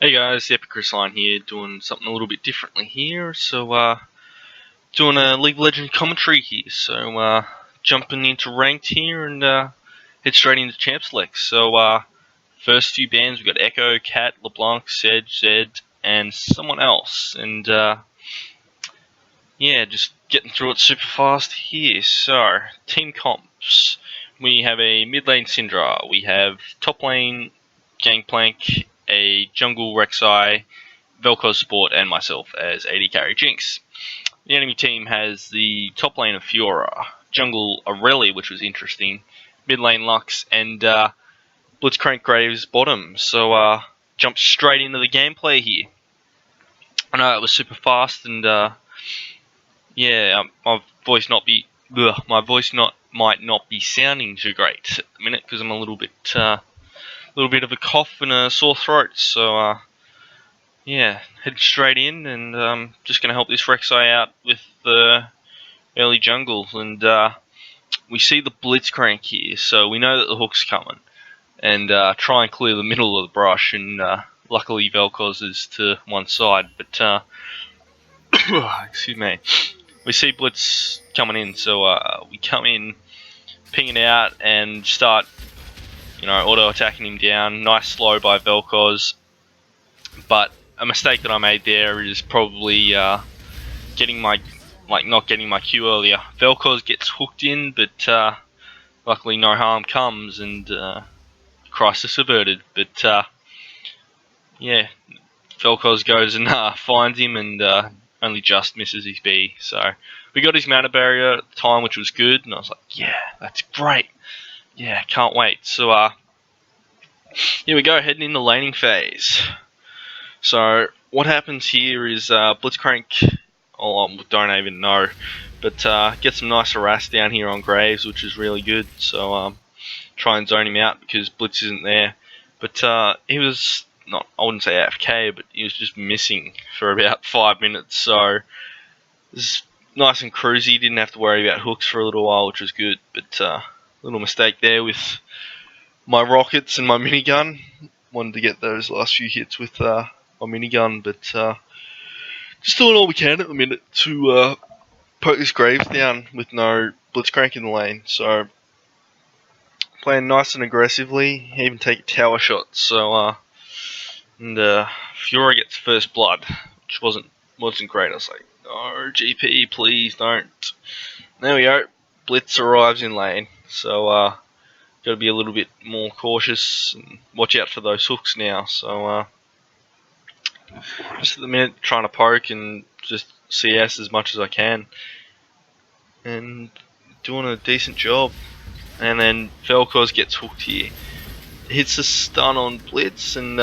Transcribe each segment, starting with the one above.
Hey guys, the Epic Chris Line here, doing something a little bit differently here. Doing a League of Legends commentary here. Jumping into ranked here and head straight into Champ Select. First few bands, we've got Echo, Cat, LeBlanc, Sedge, Zed, and someone else. Yeah, just getting through it super fast here. So, team comps. We have a mid lane Syndra, we have top lane Gangplank, a jungle Rek'Sai, Vel'Koz support, and myself as AD carry Jinx. The enemy team has the top lane of Fiora, jungle Aurelia, which was interesting, mid lane Lux, and Blitzcrank Graves bottom. Jump straight into the gameplay here. I know it was super fast, and my voice might not be sounding too great at the minute because I'm a little bit of a cough and a sore throat. Head straight in and just going to help this Rek'Sai out with the early jungle. And we see the Blitzcrank here, so we know that the hook's coming. And try and clear the middle of the brush, and luckily Vel'Koz is to one side. But excuse me. We see Blitz coming in, so we come in, ping it out, and start, auto-attacking him down. Nice slow by Vel'Koz. But a mistake that I made there is probably not getting my Q earlier. Vel'Koz gets hooked in, but luckily no harm comes, and crisis averted. But Vel'Koz goes and finds him, and only just misses his B. So we got his mana barrier at the time, which was good, and I was like, yeah, that's great. Yeah, can't wait. Here we go, heading in the laning phase. So what happens here is Blitzcrank, don't even know, but get some nice harass down here on Graves, which is really good. So try and zone him out because Blitz isn't there. But he was not, I wouldn't say AFK, but he was just missing for about 5 minutes. So it was nice and cruisy, didn't have to worry about hooks for a little while, which was good. But little mistake there with my rockets and my minigun. Wanted to get those last few hits with my minigun, but just doing all we can at the minute to poke this Graves down with no Blitzcrank in the lane. So playing nice and aggressively, even take a tower shot. Fiora gets first blood, which wasn't great. I was like, no, GP, please don't. There we go. Blitz arrives in lane, so got to be a little bit more cautious and watch out for those hooks now. So just at the minute trying to poke and just CS as much as I can, and doing a decent job. And then Vel'Koz gets hooked here, hits a stun on Blitz, and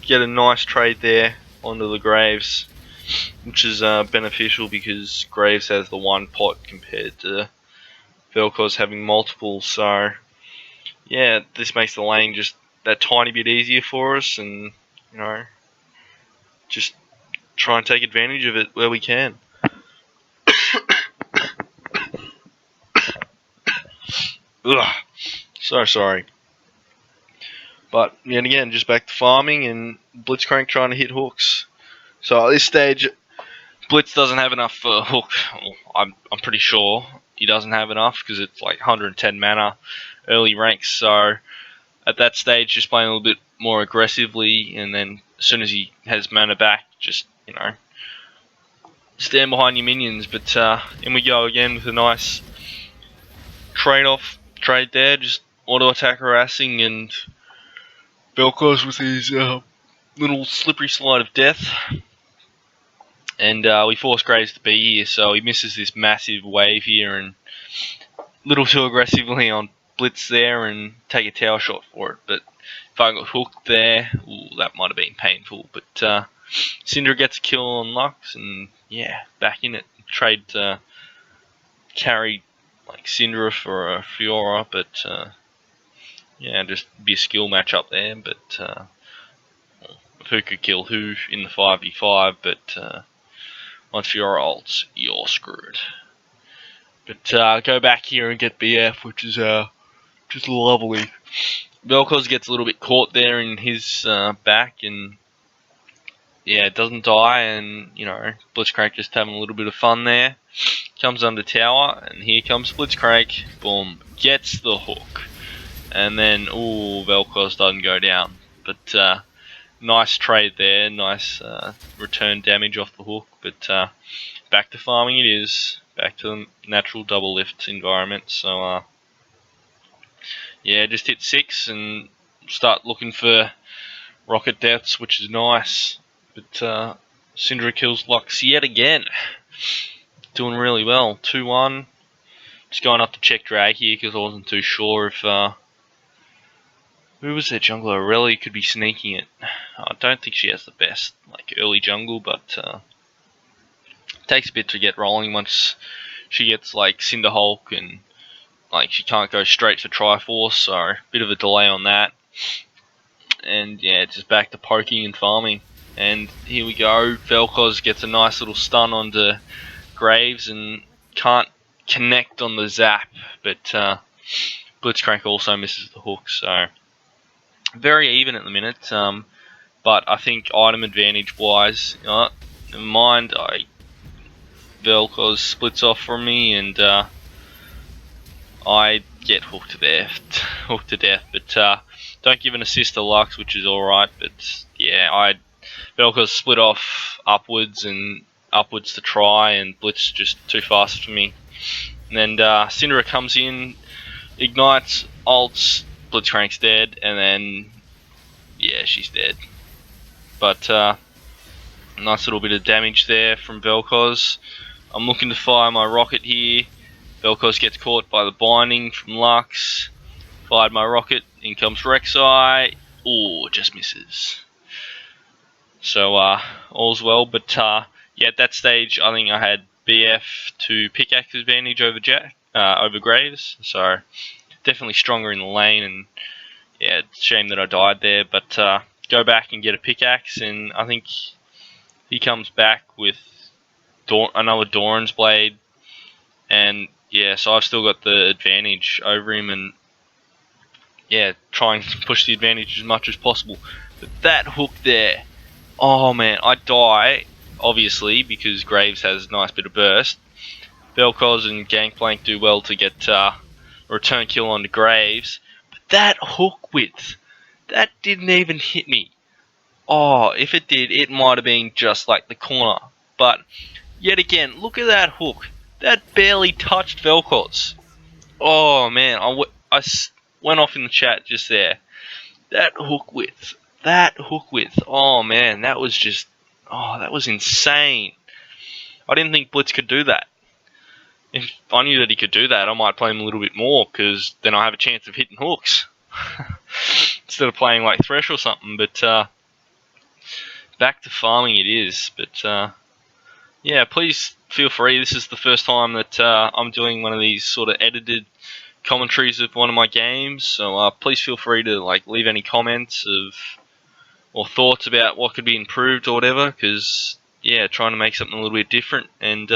get a nice trade there onto the Graves, which is beneficial because Graves has the one pot compared to Vel'Koz having multiple. So yeah, this makes the lane just that tiny bit easier for us, and just try and take advantage of it where we can. Ugh, so sorry. But yet again, just back to farming and Blitzcrank trying to hit hooks. So at this stage, Blitz doesn't have enough for a hook. I'm pretty sure he doesn't have enough because it's like 110 mana early ranks. So at that stage, just playing a little bit more aggressively, and then as soon as he has mana back, just stand behind your minions. But in we go again with a nice trade there, just auto attack harassing, and Vel'Koz with his little slippery slide of death. And we force Graves to be here, so he misses this massive wave here, and a little too aggressively on Blitz there, and take a tower shot for it. But if I got hooked there, that might have been painful. But Syndra gets a kill on Lux, and yeah, back in it. Trade carry like Syndra for a Fiora, but just be a skill match up there. But who could kill who in the 5v5? But once Fiora ults, you're screwed. But go back here and get BF, which is just lovely. Vel'Koz gets a little bit caught there in his back, and yeah, it doesn't die, and Blitzcrank just having a little bit of fun there. Comes under tower, and here comes Blitzcrank. Boom, gets the hook, and then Vel'Koz doesn't go down, but nice trade there, nice return damage off the hook. But back to farming it is, back to the natural double lift environment. So yeah, just hit 6 and start looking for rocket deaths, which is nice. But Syndra kills Lux yet again. Doing really well. 2-1. Just going up to check drag here because I wasn't too sure if who was their jungler? Aurelia could be sneaking it. I don't think she has the best early jungle, but it takes a bit to get rolling once she gets Cinder Hulk, and she can't go straight for Triforce, so a bit of a delay on that. And yeah, just back to poking and farming. And here we go. Vel'Koz gets a nice little stun onto Graves and can't connect on the zap, but Blitzcrank also misses the hook, so very even at the minute. But I think item advantage wise, never mind. Vel'Koz splits off from me, and I get hooked to death. But don't give an assist to Lux, which is all right. But yeah, Vel'Koz split off upwards to try, and Blitz just too fast for me. And then Syndra comes in, ignites, ults, Blitzcrank's dead, and then yeah, she's dead. But nice little bit of damage there from Vel'Koz. I'm looking to fire my rocket here. Vel'Koz gets caught by the binding from Lux. Fired my rocket, in comes Rek'Sai. Ooh, just misses. So all's well, but yeah, at that stage I think I had BF to pickaxe advantage over over Graves. So definitely stronger in the lane, and yeah, it's a shame that I died there. But go back and get a pickaxe, and I think he comes back with another Doran's blade, and yeah, so I've still got the advantage over him, and yeah, try and push the advantage as much as possible. But that hook there, oh man, I die, obviously, because Graves has a nice bit of burst. Vel'Koz and Gangplank do well to get a return kill onto Graves. But that hook width, that didn't even hit me. Oh, if it did, it might have been just like the corner. But yet again, look at that hook. That barely touched Vel'Koz. Oh man, I went off in the chat just there. That hook width. Oh man, that was that was insane. I didn't think Blitz could do that. If I knew that he could do that, I might play him a little bit more, because then I have a chance of hitting hooks. Instead of playing like Thresh or something. But back to farming it is. But yeah, please feel free. This is the first time that I'm doing one of these sort of edited commentaries of one of my games, so please feel free to leave any comments or thoughts about what could be improved or whatever, because yeah, trying to make something a little bit different, and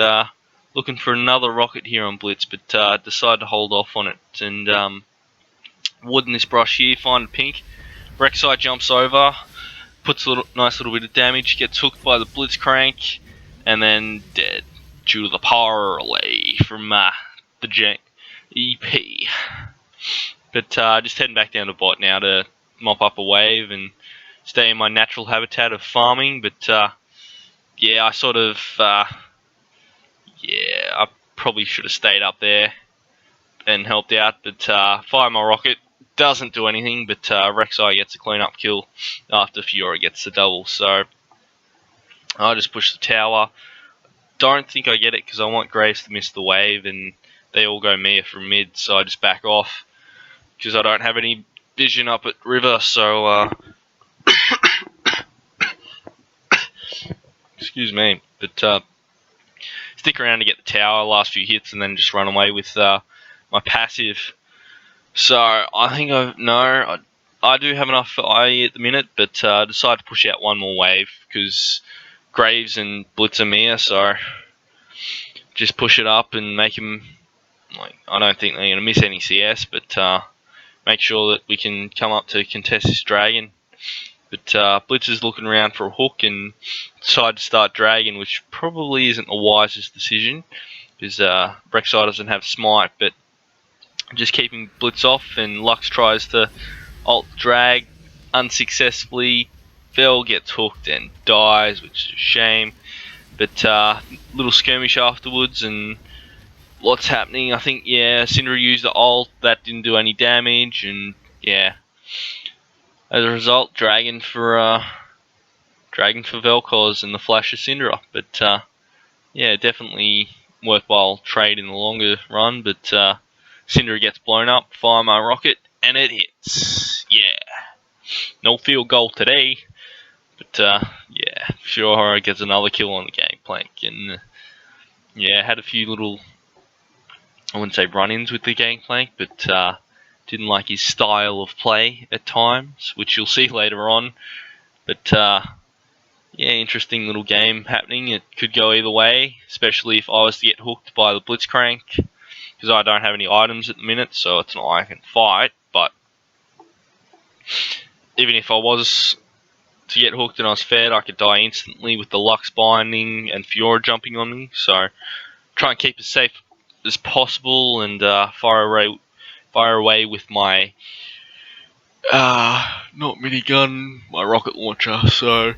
looking for another rocket here on Blitz, but decided to hold off on it, and wood in this brush here, find pink. Rek'Sai jumps over, puts a nice little bit of damage, gets hooked by the Blitzcrank, and then dead due to the parlay from the Jinx EP. But just heading back down to bot now to mop up a wave and stay in my natural habitat of farming. But yeah, I sort of I probably should have stayed up there and helped out. But fire my rocket doesn't do anything. But Rek'Sai gets a clean-up kill after Fiora gets the double. So I just push the tower. Don't think I get it because I want Graves to miss the wave, and they all go Mia from mid, so I just back off because I don't have any vision up at river. So excuse me, but stick around to get the tower, last few hits, and then just run away with my passive. So I think I do have enough for IE at the minute, but decided to push out one more wave because Graves and Blitz are Mia, so just push it up and make him, I don't think they're going to miss any CS, but make sure that we can come up to contest this dragon. But Blitz is looking around for a hook and decided to start Dragon, which probably isn't the wisest decision, because Rek'Sai doesn't have Smite, but just keeping Blitz off, and Lux tries to ult drag unsuccessfully. Vel gets hooked and dies, which is a shame. But little skirmish afterwards, and lots happening. I think, yeah, Syndra used the ult, that didn't do any damage, and yeah, as a result, Dragon for Vel'Koz and the Flash of Syndra. But yeah, definitely worthwhile trade in the longer run. But Syndra gets blown up, fire my rocket, and it hits. Yeah, no field goal today. But yeah, Fiora gets another kill on the Gangplank, and yeah, had a few little, I wouldn't say run-ins with the Gangplank, but didn't like his style of play at times, which you'll see later on. But yeah, interesting little game happening. It could go either way, especially if I was to get hooked by the Blitzcrank, because I don't have any items at the minute, so it's not like I can fight. But even if I was to get hooked and I was fed, I could die instantly with the Lux binding and Fiora jumping on me. So try and keep as safe as possible, and fire away with my not minigun, my rocket launcher. So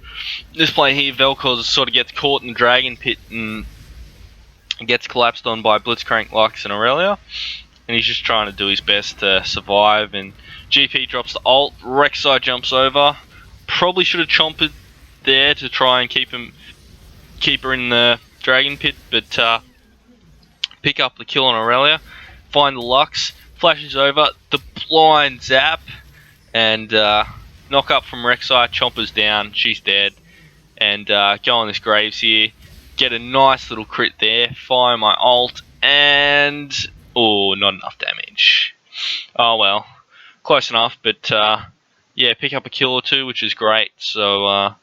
this play here, Vel'Koz sort of gets caught in the Dragon Pit and gets collapsed on by Blitzcrank, Lux, and Aurelia, and he's just trying to do his best to survive. And GP drops the ult, Rek'Sai jumps over. Probably should have chomped it there to try and keep her in the Dragon Pit, but pick up the kill on Aurelia, find the Lux, flashes over, the blind zap, and knock up from Rek'Sai, Chomper's down, she's dead, and go on this Graves here, get a nice little crit there, fire my ult, and oh, not enough damage. Oh well, close enough, but yeah, pick up a kill or two, which is great. So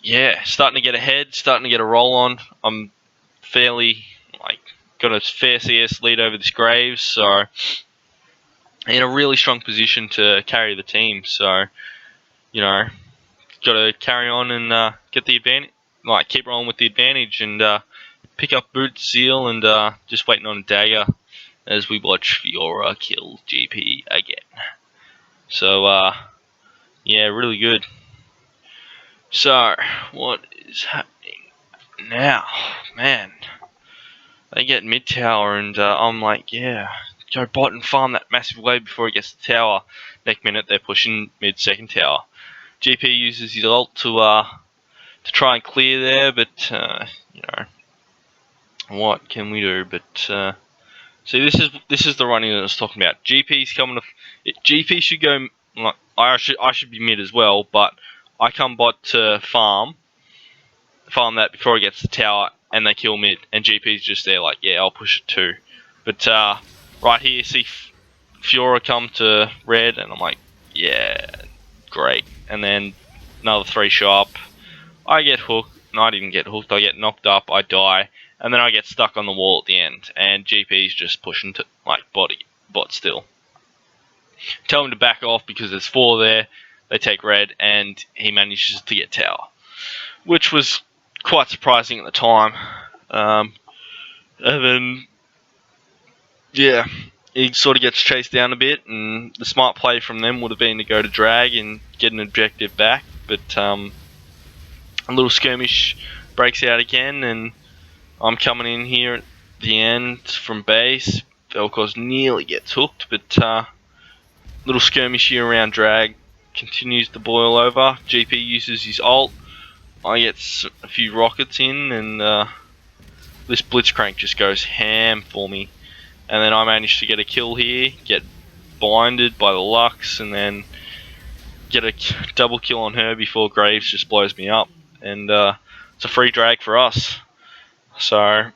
yeah, starting to get ahead, starting to get a roll on. I'm fairly, got a fair CS lead over this Graves, so in a really strong position to carry the team. So, you know, got to carry on and get the advantage, keep rolling with the advantage, and pick up Boot Seal, and just waiting on a dagger as we watch Fiora kill GP again. So yeah, really good. So what is happening now? Man, they get mid tower, and I'm like, yeah, go bot and farm that massive wave before it gets to the tower. Next minute they're pushing mid second tower. GP uses his ult to try and clear there, but you know, what can we do? But see, this is the running that I was talking about. GP's coming to GP should go. I should be mid as well, but I come bot to farm that before it gets to the tower, and they kill mid, and GP's just there like, yeah, I'll push it too. But right here, see Fiora come to red, and I'm like, yeah, great. And then another 3 show up. I get hooked. No, I didn't get hooked. I get knocked up. I die, and then I get stuck on the wall at the end. And GP's just pushing to bot still. Tell him to back off because there's 4 there. They take red, and he manages to get tower, which was quite surprising at the time. And then, yeah, he sort of gets chased down a bit, and the smart play from them would have been to go to drag and get an objective back. But a little skirmish breaks out again, and I'm coming in here at the end from base. Vel'Koz nearly gets hooked, but little skirmish here around drag continues to boil over. GP uses his ult. I get a few rockets in, and this Blitzcrank just goes ham for me. And then I manage to get a kill here, get blinded by the Lux, and then get a double kill on her before Graves just blows me up. And it's a free drag for us. So,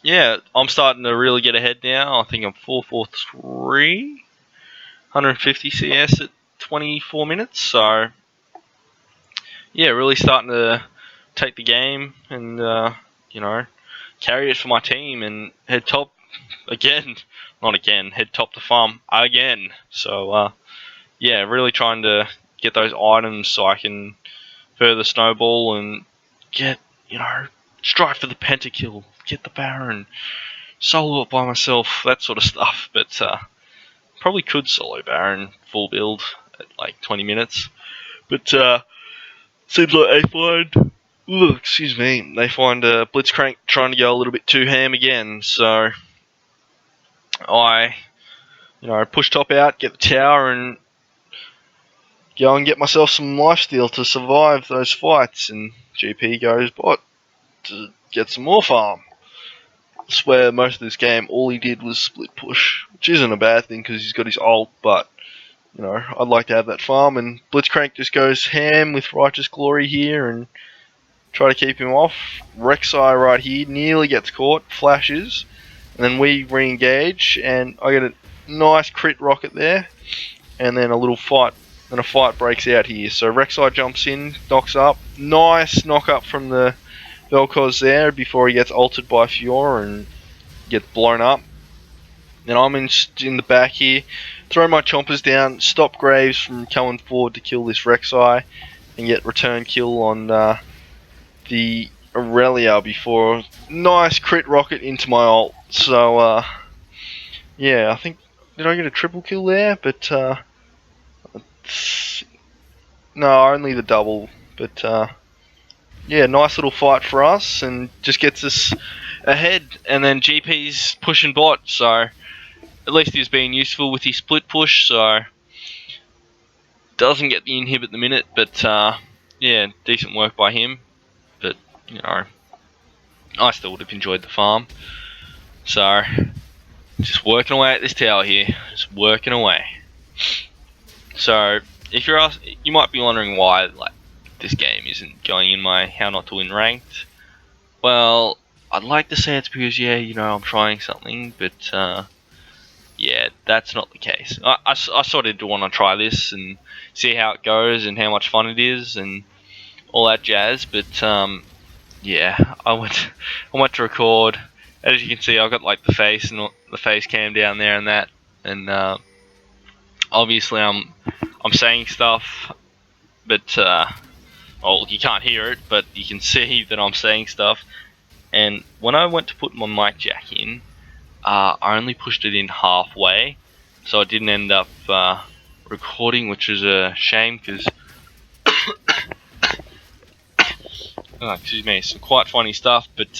yeah, I'm starting to really get ahead now. I think I'm 443, 150 CS at 24 minutes. So, yeah, really starting to take the game and, you know, carry it for my team and head top again. Not again, head top to farm again. So, yeah, really trying to get those items so I can further snowball and get, strive for the pentakill, get the Baron, solo it by myself, that sort of stuff. But probably could solo Baron full build at like 20 minutes. But seems like they find, they find Blitzcrank trying to go a little bit too ham again. So I, push top out, get the tower, and go and get myself some lifesteal to survive those fights. And GP goes bot to get some more farm. I swear most of this game, all he did was split push, which isn't a bad thing because he's got his ult, but I'd like to have that farm. And Blitzcrank just goes ham with Righteous Glory here and try to keep him off. Rek'Sai right here nearly gets caught, flashes, and then we re-engage, and I get a nice crit rocket there, and then a little fight, and a fight breaks out here. So Rek'Sai jumps in, knocks up, nice knock up from the Vel'Koz there before he gets ulted by Fiora and gets blown up. Then I'm in the back here, throw my chompers down, stop Graves from coming forward to kill this Rek'Sai, and get return kill on the Aurelia before nice crit rocket into my ult. So yeah, I think, did I get a triple kill there? But no, only the double. But yeah, nice little fight for us, and just gets us ahead. And then GP's pushing bot, so at least he's being useful with his split push. So doesn't get the inhib at the minute, but yeah, decent work by him. But I still would have enjoyed the farm. So just working away at this tower here, just working away. So if you're you might be wondering why like this game isn't going in my how not to win ranked. Well, I'd like to say it's because I'm trying something, but yeah, that's not the case. I sort of do want to try this and see how it goes and how much fun it is and all that jazz. But yeah, I went to record. As you can see, I've got like the face and the face cam down there and that, and obviously I'm saying stuff, but well, you can't hear it, but you can see that I'm saying stuff. And when I went to put my mic jack in, I only pushed it in halfway, so I didn't end up recording, which is a shame because oh, excuse me, some quite funny stuff. But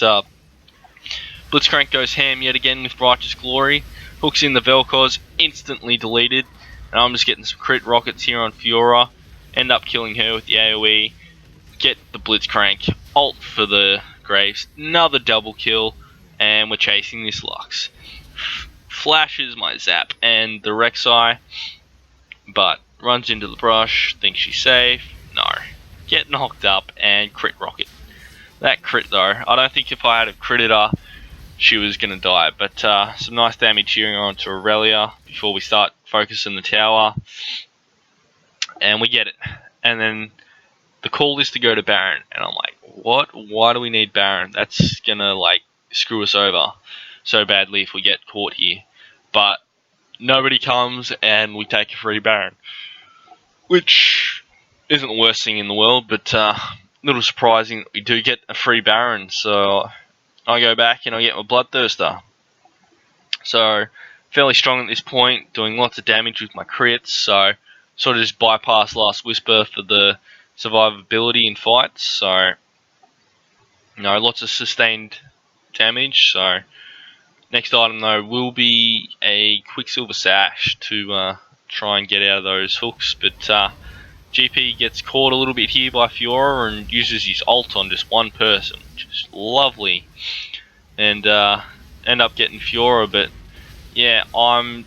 Blitzcrank goes ham yet again with Righteous Glory, hooks in the Vel'Koz, instantly deleted, and I'm just getting some crit rockets here on Fiora, end up killing her with the AoE, get the Blitzcrank, ult for the Graves, another double kill, and we're chasing this Lux. Flashes my Zap and the Rek'Sai, but runs into the brush, thinks she's safe, no. Get knocked up and crit rocket. That crit though, I don't think if I had have critted her, she was going to die. But some nice damage here onto Aurelia before we start focusing the tower. And we get it. And then the call is to go to Baron. And I'm like, what? Why do we need Baron? That's going to like screw us over so badly if we get caught here. But nobody comes and we take a free Baron. Which isn't the worst thing in the world, but a little surprising that we do get a free Baron. So I go back and I get my Bloodthirster. So fairly strong at this point, doing lots of damage with my crits, so sort of just bypass Last Whisper for the survivability in fights. So lots of sustained damage. So next item though will be a Quicksilver Sash to try and get out of those hooks, but GP gets caught a little bit here by Fiora and uses his ult on just one person, which is lovely, and end up getting Fiora. But yeah, I'm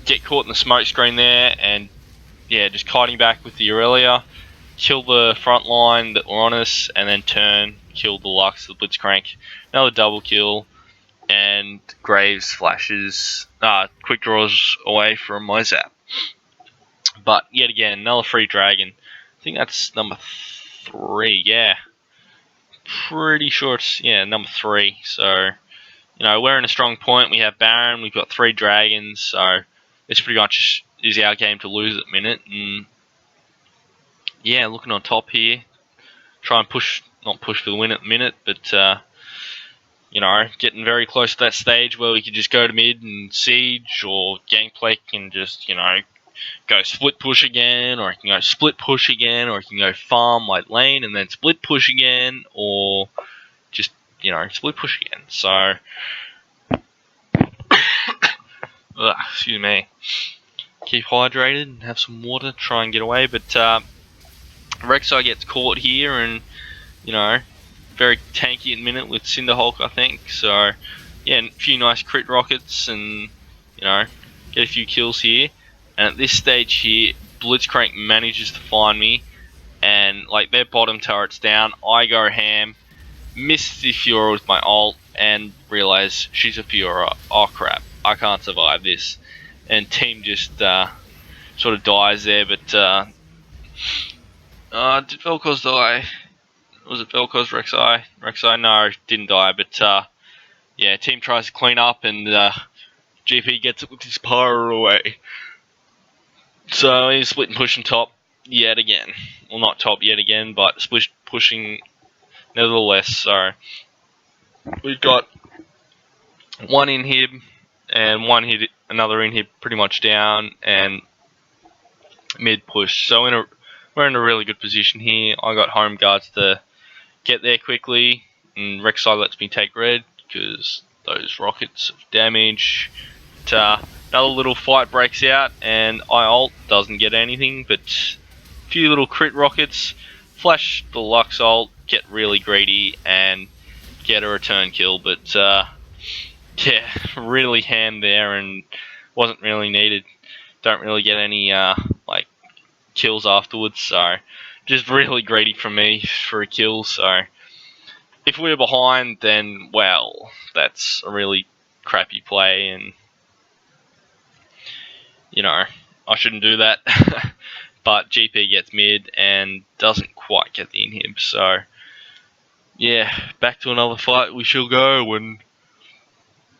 get caught in the smoke screen there, and yeah, just kiting back with the Aurelia, kill the front line that were on us, and then turn, kill the Lux, the Blitzcrank, another double kill, and Graves flashes, quick draws away from my Zap. But yet again, another free dragon. I think that's number 3, yeah. Pretty sure it's, number 3. So, we're in a strong point. We have Baron, we've got 3 dragons, so this pretty much is our game to lose at the minute. And yeah, looking on top here. Try and push, not push for the win at the minute, but you know, getting very close to that stage where we could just go to mid and siege, or Gangplank and just, you know, go split push again, or I can go split push again, or I can go farm my lane and then split push again, or just, you know, split push again. So, excuse me. Keep hydrated and have some water, try and get away, but Rek'Sai gets caught here, and, you know, very tanky at the minute with Cinderhulk, I think. So, yeah, a few nice crit rockets and, you know, get a few kills here. And at this stage here, Blitzcrank manages to find me, and, like, their bottom turret's down. I go ham, miss the Fiora with my ult, and realize she's a Fiora. Oh, crap. I can't survive this. And team just sort of dies there, but did Vel'Koz die? Was it Vel'Koz Rek'Sai? Rek'Sai, no, didn't die, but yeah, team tries to clean up, and GP gets it with his pyro away. So he's split and pushing top yet again. Well, not top yet again, but split pushing nevertheless. So we've got one inhib and one hit, another inhib pretty much down, and mid push. So we're in a really good position here. I got home guards to get there quickly, and Rek'Sai lets me take red because those rockets of damage. But, another little fight breaks out, and I ult, doesn't get anything, but a few little crit rockets, flash the Lux ult, get really greedy, and get a return kill. But yeah, really ham there, and wasn't really needed. Don't really get any like kills afterwards, so just really greedy from me for a kill. So if we're behind, then, well, that's a really crappy play, and, you know, I shouldn't do that. But GP gets mid and doesn't quite get the inhib, so yeah, back to another fight we shall go, and,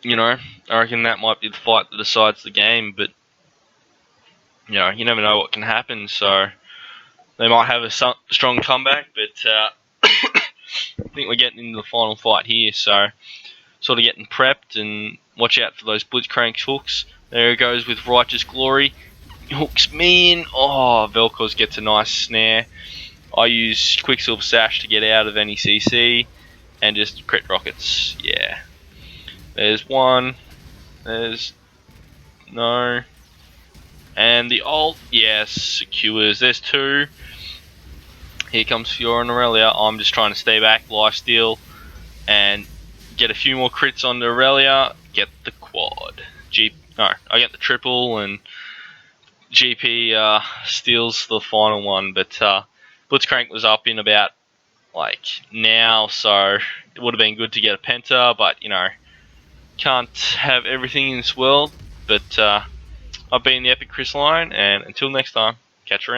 you know, I reckon that might be the fight that decides the game, but, you know, you never know what can happen, so they might have a strong comeback, but I think we're getting into the final fight here, so sort of getting prepped, and watch out for those Blitzcrank hooks. There it goes with Righteous Glory. Hooks me in. Oh, Vel'Koz gets a nice snare. I use Quicksilver Sash to get out of any CC, and just crit rockets. Yeah. There's one. There's no. And the ult, yes, secures. There's two. Here comes Fiora and Aurelia. I'm just trying to stay back, lifesteal, and get a few more crits on the Aurelia, get the quad. I get the triple, and GP steals the final one, but Blitzcrank was up in about, like, now, so it would have been good to get a penta, but, you know, can't have everything in this world. But I've been the Epic Chris Line, and until next time, catch you around.